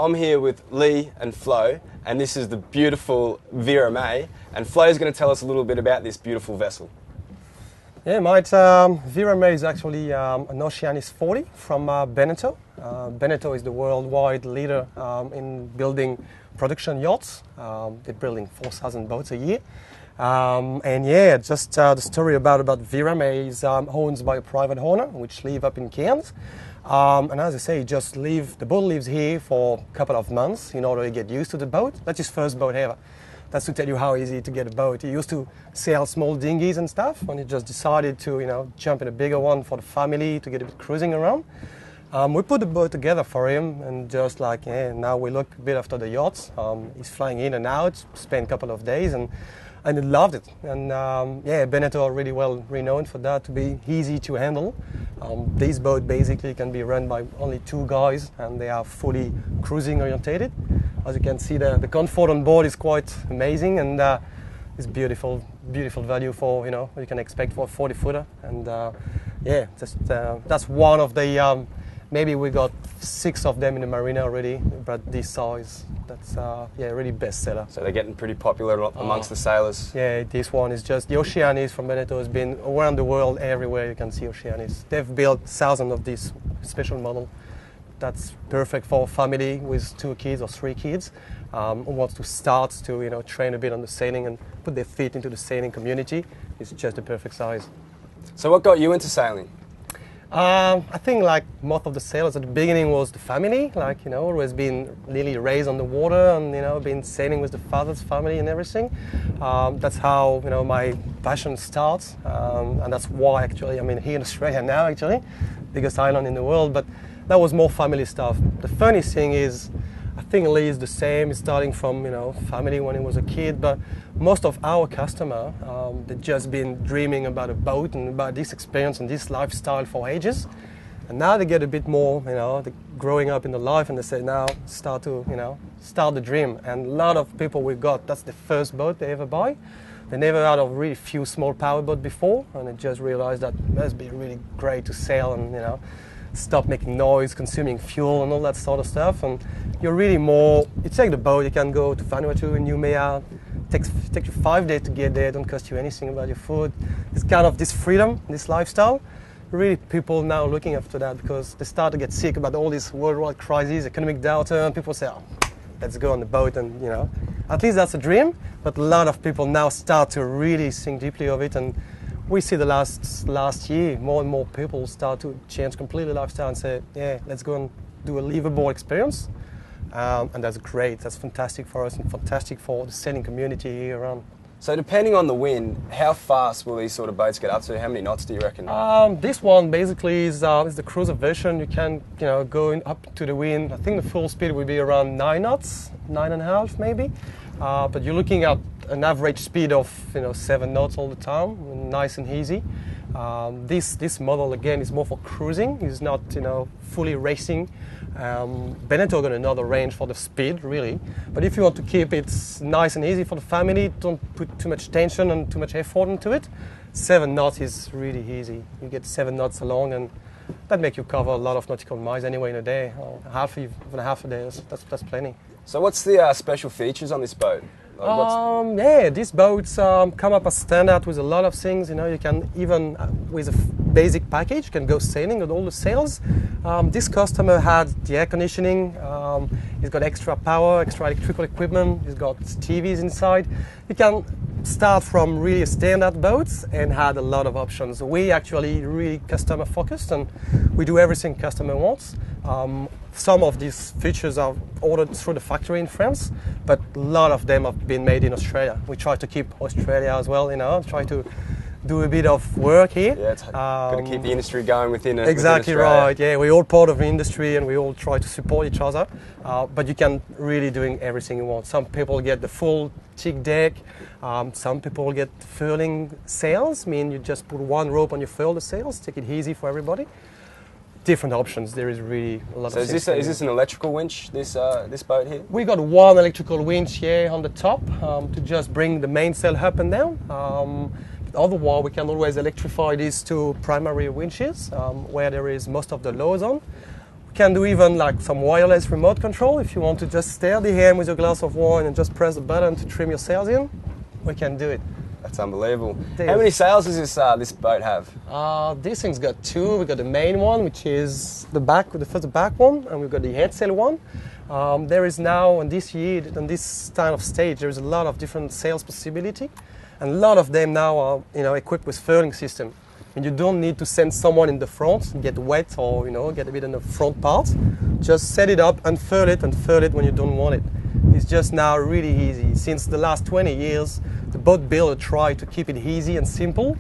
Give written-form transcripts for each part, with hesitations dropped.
I'm here with Lee and Flo, and this is the beautiful Vera May, and Flo is going to tell us a little bit about this beautiful vessel. Yeah, mate, Vera May is actually an Oceanis 40 from Beneteau. Beneteau is the worldwide leader in building production yachts. They're building 4,000 boats a year. And yeah, just the story about Vera May is owned by a private owner, which live up in Cairns. And as I say, the boat lives here for a couple of months in order to get used to the boat. That's his first boat ever. That's to tell you how easy to get a boat. He used to sail small dinghies and stuff, and he just decided to, jump in a bigger one for the family to get a bit cruising around. We put the boat together for him, and just now we look a bit after the yachts. He's flying in and out, spent a couple of days, and he loved it. And Beneteau are really well renowned for that, to be easy to handle. This boat basically can be run by only 2 guys, and they are fully cruising orientated. As you can see, the comfort on board is quite amazing, and it's beautiful value for what you can expect for a 40-footer. And that's one of the maybe we got 6 of them in the marina already, but this size, that's really bestseller. So they're getting pretty popular amongst the sailors. Yeah, this one is just the Oceanis from Beneteau has been around the world. Everywhere you can see Oceanis. They've built thousands of this special model. That's perfect for a family with 2 kids or 3 kids who wants to start to train a bit on the sailing and put their feet into the sailing community. It's just the perfect size. So what got you into sailing? I think like most of the sailors at the beginning was the family, always been really raised on the water and been sailing with the father's family and everything. That's how my passion starts, and that's why actually I'm here in Australia now, actually, biggest island in the world. But that was more family stuff. The funny thing is, I think Lee is the same, starting from family when he was a kid, but most of our customer, they've just been dreaming about a boat and about this experience and this lifestyle for ages. And now they get a bit more, they're growing up in the life, and they say now start the dream. And a lot of people we've got, that's the first boat they ever buy. They never had a really few small power boat before, and they just realized that it must be really great to sail and stop making noise, consuming fuel and all that sort of stuff. And you're really you take the boat, you can go to Vanuatu and Noumea, take you 5 days to get there, don't cost you anything about your food. It's kind of this freedom, this lifestyle. Really people now looking after that because they start to get sick about all these worldwide crises, economic downturn. People say, let's go on the boat and, at least that's a dream. But a lot of people now start to really think deeply of it, and we see the last year, more and more people start to change completely lifestyle and say, let's go and do a liveaboard experience. And that's great. That's fantastic for us and fantastic for the sailing community here around. So depending on the wind, how fast will these sort of boats get up to? How many knots do you reckon? This one basically is the cruiser version. You can go up to the wind. I think the full speed will be around 9 knots, 9.5 maybe. But you're looking at an average speed of 7 knots all the time, nice and easy. This model again is more for cruising. It's not fully racing. Beneteau got another range for the speed really, but if you want to keep it nice and easy for the family, don't put too much tension and too much effort into it. 7 knots is really easy. You get 7 knots along, and that makes you cover a lot of nautical miles anyway in a day, or half a day. That's plenty. So what's the special features on this boat? These boats come up as standard with a lot of things. You can even, with a basic package, can go sailing with all the sails. This customer had the air conditioning. He's got extra power, extra electrical equipment. He's got TVs inside. You can start from really standard boats and had a lot of options. We actually really customer focused, and we do everything customer wants. Some of these features are ordered through the factory in France, but a lot of them have been made in Australia. We try to keep Australia as well, try to do a bit of work here. Yeah, got to keep the industry going within exactly within Australia. Right. Yeah, we're all part of the industry and we all try to support each other. But you can really doing everything you want. Some people get the full teak deck. Some people get furling sails. You just put one rope on your furl the sails, take it easy for everybody. Different options. There is really a lot so of. So is this an electrical winch? This boat here? We got one electrical winch here on the top to just bring the mainsail up and down. Otherwise, we can always electrify these 2 primary winches where there is most of the loads on. We can do even like some wireless remote control. If you want to just stare at the ham with your glass of wine and just press the button to trim your sails in, we can do it. That's unbelievable. How many sails does this boat have? This thing's got two. We've got the main one, which is the back one, and we've got the head sail one. There is now, on this year, on this kind of stage, there is a lot of different sails possibility, and a lot of them now are, equipped with furling system. And you don't need to send someone in the front, get wet or, get a bit in the front part. Just set it up, unfurl it when you don't want it. It's just now really easy. Since the last 20 years, the boat builder tried to keep it easy and simple,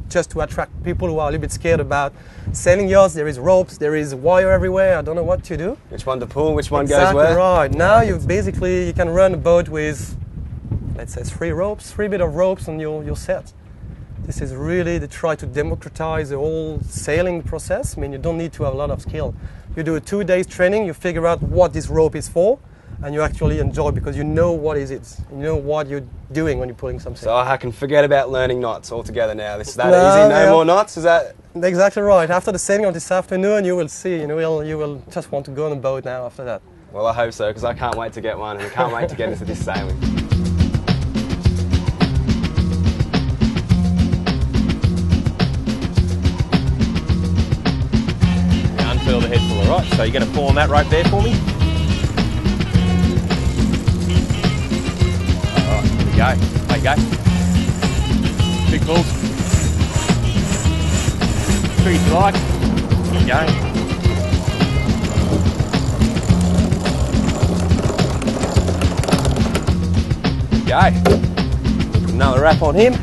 just to attract people who are a little bit scared about sailing yachts. There is ropes, there is wire everywhere. I don't know what to do. Which one to pull, which one exactly goes where? Right. Now you can run a boat with, let's say, three bit of ropes and you're set. This is really to try to democratize the whole sailing process. I mean, you don't need to have a lot of skill. You do a 2 days training, you figure out what this rope is for, and you actually enjoy because you know what is it. You know what you're doing when you're pulling something. So I can forget about learning knots altogether now. This is that easy, no more knots, is that? Exactly right. After the sailing of this afternoon, you will see, you will just want to go on a boat now after that. Well, I hope so, because I can't wait to get one and I can't wait to get into this sailing. Unfurl the head full, all right? So you're going to pull on that rope there for me? All right, here we go. There you go. Big pulls. Two if you like. There you go. There you go. Another wrap on him.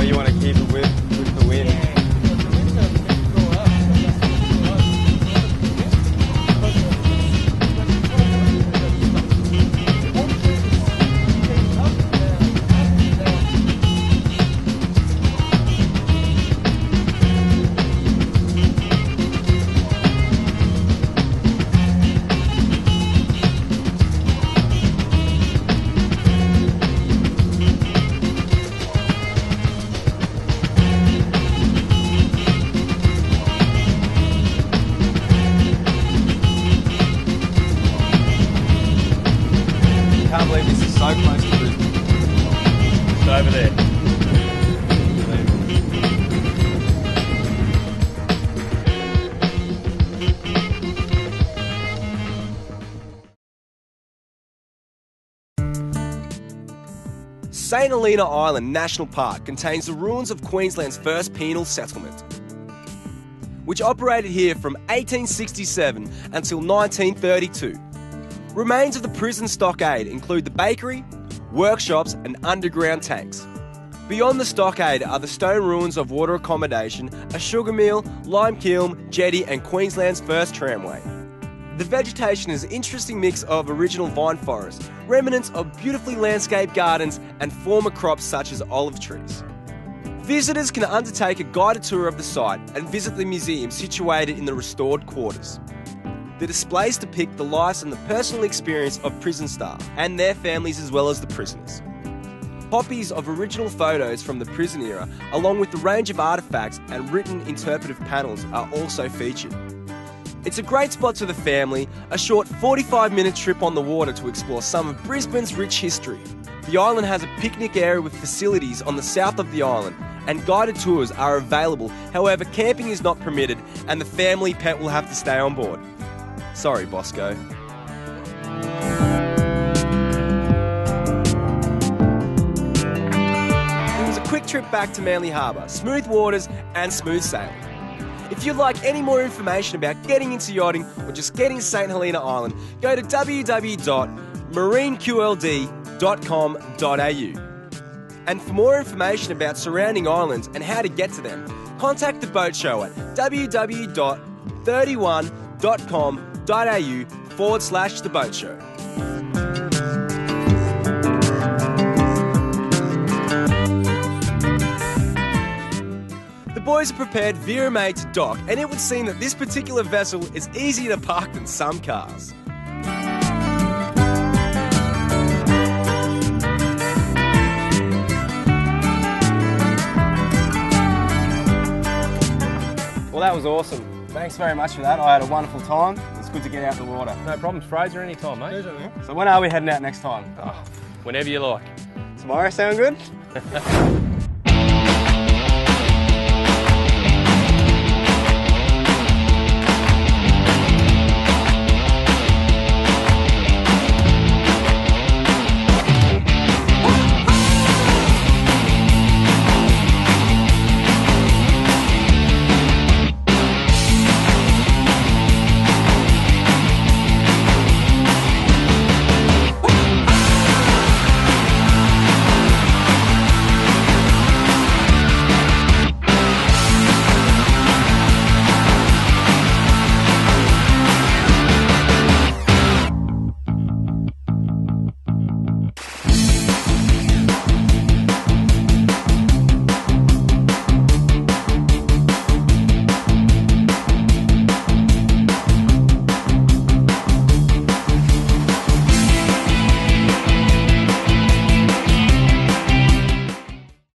You want to keep it with the wind. I can't believe this is so close to Brisbane. It's over there. St Helena Island National Park contains the ruins of Queensland's first penal settlement, which operated here from 1867 until 1932. Remains of the prison stockade include the bakery, workshops and underground tanks. Beyond the stockade are the stone ruins of water accommodation, a sugar mill, lime kiln, jetty and Queensland's first tramway. The vegetation is an interesting mix of original vine forest, remnants of beautifully landscaped gardens and former crops such as olive trees. Visitors can undertake a guided tour of the site and visit the museum situated in the restored quarters. The displays depict the lives and the personal experience of prison staff and their families as well as the prisoners. Copies of original photos from the prison era, along with a range of artefacts and written interpretive panels, are also featured. It's a great spot for the family, a short 45-minute trip on the water to explore some of Brisbane's rich history. The island has a picnic area with facilities on the south of the island, and guided tours are available. However, camping is not permitted and the family pet will have to stay on board. Sorry, Bosco. It was a quick trip back to Manly Harbour, smooth waters and smooth sailing. If you'd like any more information about getting into yachting or just getting to St Helena Island, go to www.marineqld.com.au. And for more information about surrounding islands and how to get to them, contact the boat show at www.31.com.au/theboatshow. boys are prepared Vera May to dock, and it would seem that this particular vessel is easier to park than some cars. Well, that was awesome. Thanks very much for that. I had a wonderful time. It's good to get out the water. No problems, Fraser, anytime, mate. So when are we heading out next time? Whenever you like. Tomorrow sound good?